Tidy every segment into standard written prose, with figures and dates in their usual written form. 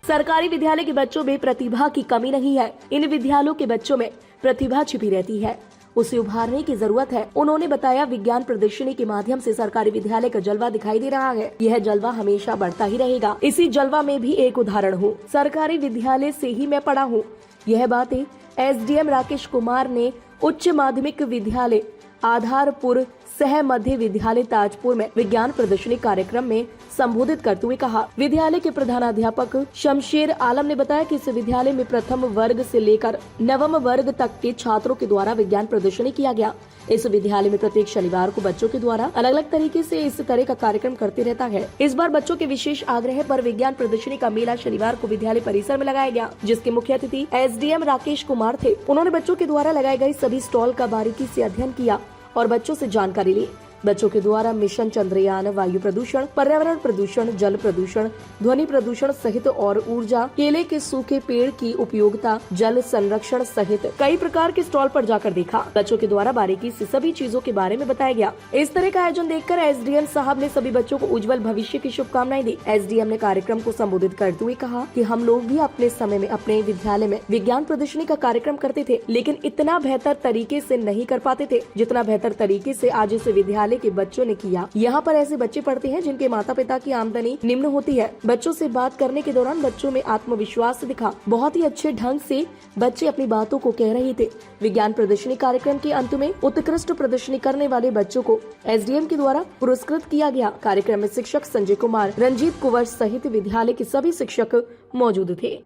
सरकारी विद्यालय के बच्चों में प्रतिभा की कमी नहीं है, इन विद्यालयों के बच्चों में प्रतिभा छिपी रहती है, उसे उभारने की जरूरत है। उन्होंने बताया, विज्ञान प्रदर्शनी के माध्यम से सरकारी विद्यालय का जलवा दिखाई दे रहा है। यह जलवा हमेशा बढ़ता ही रहेगा। इसी जलवा में भी एक उदाहरण हूँ, सरकारी विद्यालय से ही मैं पढ़ा हूँ। यह बातें एसडीएम राकेश कुमार ने उच्च माध्यमिक विद्यालय आधारपुर सह मध्य विद्यालय ताजपुर में विज्ञान प्रदर्शनी कार्यक्रम में संबोधित करते हुए कहा। विद्यालय के प्रधानाध्यापक शमशेर आलम ने बताया कि इस विद्यालय में प्रथम वर्ग से लेकर नवम वर्ग तक के छात्रों के द्वारा विज्ञान प्रदर्शनी किया गया। इस विद्यालय में प्रत्येक शनिवार को बच्चों के द्वारा अलग अलग तरीके से इस तरह का कार्यक्रम करते रहता है। इस बार बच्चों के विशेष आग्रह पर विज्ञान प्रदर्शनी का मेला शनिवार को विद्यालय परिसर में लगाया गया, जिसके मुख्य अतिथि एसडीएम राकेश कुमार थे। उन्होंने बच्चों के द्वारा लगाए गए सभी स्टॉल का बारीकी से अध्ययन किया और बच्चों से जानकारी ली। बच्चों के द्वारा मिशन चंद्रयान, वायु प्रदूषण, पर्यावरण प्रदूषण, जल प्रदूषण, ध्वनि प्रदूषण सहित और ऊर्जा, केले के सूखे पेड़ की उपयोगिता, जल संरक्षण सहित कई प्रकार के स्टॉल पर जाकर देखा। बच्चों के द्वारा बारीकी से सभी चीजों के बारे में बताया गया। इस तरह का आयोजन देखकर एसडीएम साहब ने सभी बच्चों को उज्जवल भविष्य की शुभकामनाएं दी। एसडीएम ने कार्यक्रम को संबोधित करते हुए कहा कि हम लोग भी अपने समय में अपने विद्यालय में विज्ञान प्रदर्शनी का कार्यक्रम करते थे, लेकिन इतना बेहतर तरीके से नहीं कर पाते थे जितना बेहतर तरीके से आज इस विद्यालय के बच्चों ने किया। यहाँ पर ऐसे बच्चे पढ़ते हैं जिनके माता पिता की आमदनी निम्न होती है। बच्चों से बात करने के दौरान बच्चों में आत्मविश्वास दिखा। बहुत ही अच्छे ढंग से बच्चे अपनी बातों को कह रहे थे। विज्ञान प्रदर्शनी कार्यक्रम के अंत में उत्कृष्ट प्रदर्शनी करने वाले बच्चों को एसडीएम के द्वारा पुरस्कृत किया गया। कार्यक्रम में शिक्षक संजय कुमार, रंजीत कुंवर सहित विद्यालय के सभी शिक्षक मौजूद थे।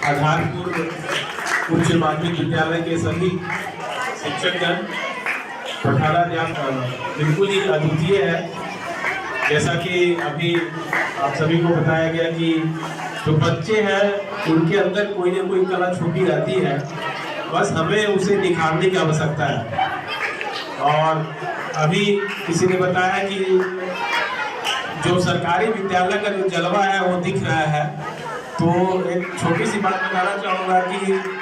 आधारपुर उच्च माध्यमिक विद्यालय के सभी शिक्षकगण, प्रधानाध्यापक बिल्कुल ही अद्वितीय है। जैसा कि अभी आप सभी को बताया गया कि जो बच्चे हैं उनके अंदर कोई न कोई कला छुपी रहती है, बस हमें उसे निखारने की आवश्यकता है। और अभी किसी ने बताया कि जो सरकारी विद्यालय का जो जलवा है वो दिख रहा है, तो एक छोटी सी बात बताना चाहूँगा कि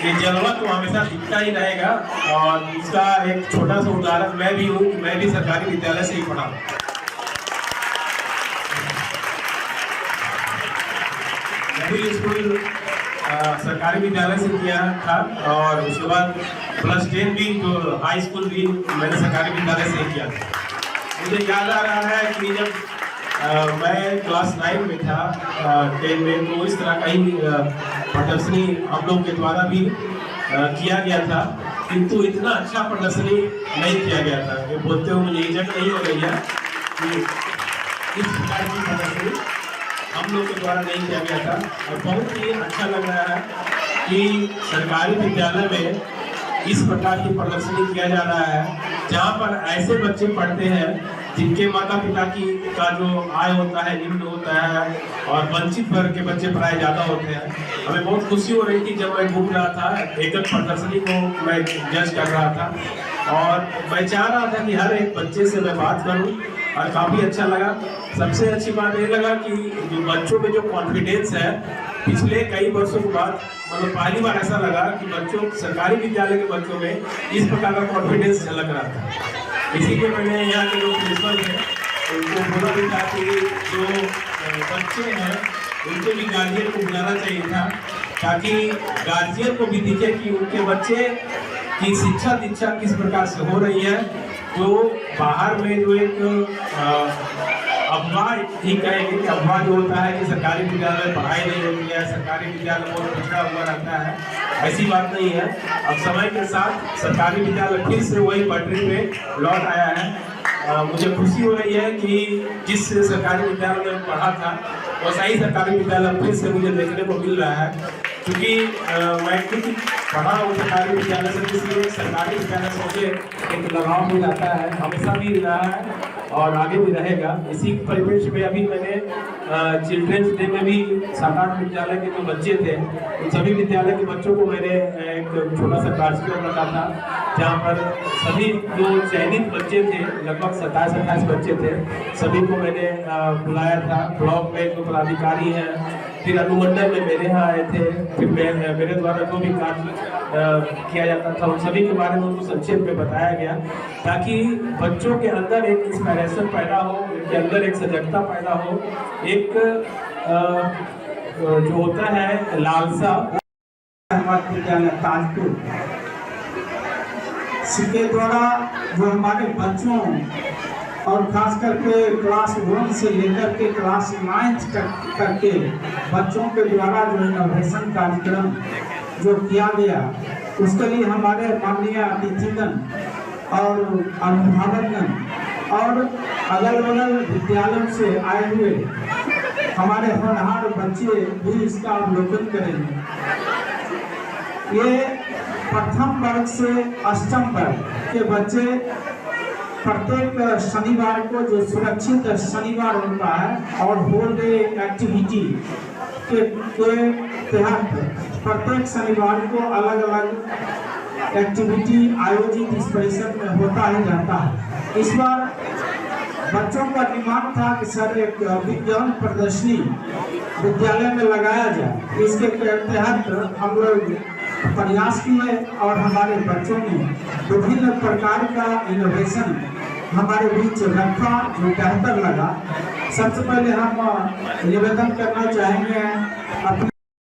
ये जलवा तो हमेशा दिखता ही रहेगा। और इसका एक छोटा सा उदाहरण मैं भी हूँ, मैं भी सरकारी विद्यालय से ही पढ़ा हूँ। मिडिल स्कूल सरकारी विद्यालय से किया था और उसके बाद प्लस 10 भी, जो हाई स्कूल भी मैंने सरकारी विद्यालय से किया था। मुझे याद आ रहा है कि जब मैं क्लास 9 में था, 10 में, तो इस तरह का ही प्रदर्शनी हम लोग के द्वारा भी किया गया था, किंतु इतना अच्छा प्रदर्शनी नहीं किया गया था। ये बोलते हुए मुझे इज्जत नहीं हो रही है कि इस प्रकार की प्रदर्शनी हम लोग के द्वारा नहीं किया गया था। और बहुत ही अच्छा लग रहा है कि सरकारी विद्यालय में इस प्रकार की प्रदर्शनी किया जा रहा है, जहाँ पर ऐसे बच्चे पढ़ते हैं जिनके माता पिता की का जो आय होता है निम्न होता है और वंचित वर्ग के बच्चे पढ़ाए ज़्यादा होते हैं। हमें बहुत खुशी हो रही थी जब मैं घूम रहा था, एक प्रदर्शनी को मैं जज कर रहा था और मैं चाह रहा था कि हर एक बच्चे से मैं बात करूं, और काफ़ी अच्छा लगा। सबसे अच्छी बात ये लगा कि जो बच्चों में जो कॉन्फिडेंस है, पिछले कई वर्षों के बाद मतलब पहली बार ऐसा लगा कि बच्चों, सरकारी विद्यालय के बच्चों में इस प्रकार का कॉन्फिडेंस झलक रहा था। इसीलिए मैंने यहाँ के जो प्रिंसिपल हैं उनको बोला भी था कि जो बच्चे हैं उनके भी गार्जियन को बुलाना चाहिए था, ताकि गार्जियन को भी दिखे कि उनके बच्चे की शिक्षा दीक्षा किस प्रकार से हो रही है। तो बाहर में जो एक अफवाह ही कहेंगे कि अफवाह जो होता है कि सरकारी विद्यालय में पढ़ाई नहीं होती है, सरकारी विद्यालय बहुत पिछड़ा हुआ रहता है, ऐसी बात नहीं है। अब समय के साथ सरकारी विद्यालय फिर से वही पटरी पे लौट आया है। मुझे खुशी हो रही है कि जिस सरकारी विद्यालय में पढ़ा था वैसा ही सरकारी विद्यालय फिर से मुझे देखने को मिल रहा है, क्योंकि मैं खुद पढ़ा हूँ सरकारी विद्यालय से, इसलिए सरकारी विद्यालय से मुझे एक लगाव हो जाता है, हमेशा भी रहा है और आगे भी रहेगा। इसी परिप्रेक्ष्य में अभी मैंने चिल्ड्रेंस डे में भी 7-8 विद्यालय के जो बच्चे थे उन सभी विद्यालय के बच्चों को मैंने एक छोटा सा कार्यक्रम रखा था, जहाँ पर सभी जो चयनित बच्चे थे, लगभग 27-28 बच्चे थे, सभी को मैंने बुलाया था। ब्लॉक में जो पदाधिकारी हैं फिर अनुमंडल में मेरे यहाँ आए थे, फिर मेरे द्वारा जो भी कार्य किया जाता था उन सभी के बारे में उनको संक्षेप में बताया गया, ताकि बच्चों के अंदर एक इंस्पिरेशन पैदा हो, उनके अंदर एक सजगता पैदा हो, एक जो होता है लालसा। विद्यालय ताजपुर इसके द्वारा जो हमारे बच्चों और खास करके क्लास 1 से लेकर के क्लास 9 तक के बच्चों के द्वारा जो इनोवेशन कार्यक्रम जो किया गया, उसके लिए हमारे माननीय अतिथिगण और अभिभावकगण और अलग अलग विद्यालयों से आए हुए हमारे होनहार बच्चे भी इसका अवलोकन करेंगे। ये प्रथम वर्ग से अष्टम वर्ग के बच्चे प्रत्येक शनिवार को जो सुरक्षित शनिवार होता है और होल डे एक्टिविटी के तहत प्रत्येक शनिवार को अलग अलग एक्टिविटी आयोजित इस परिसर में होता ही रहता है। इस बार बच्चों का डिमांड था कि सर एक विज्ञान प्रदर्शनी विद्यालय में लगाया जाए। इसके तहत हम लोग प्रयास किए और हमारे बच्चों ने विभिन्न प्रकार का इनोवेशन हमारे बीच रखा जो बेहतर लगा। सबसे पहले हम निवेदन करना चाहेंगे अपने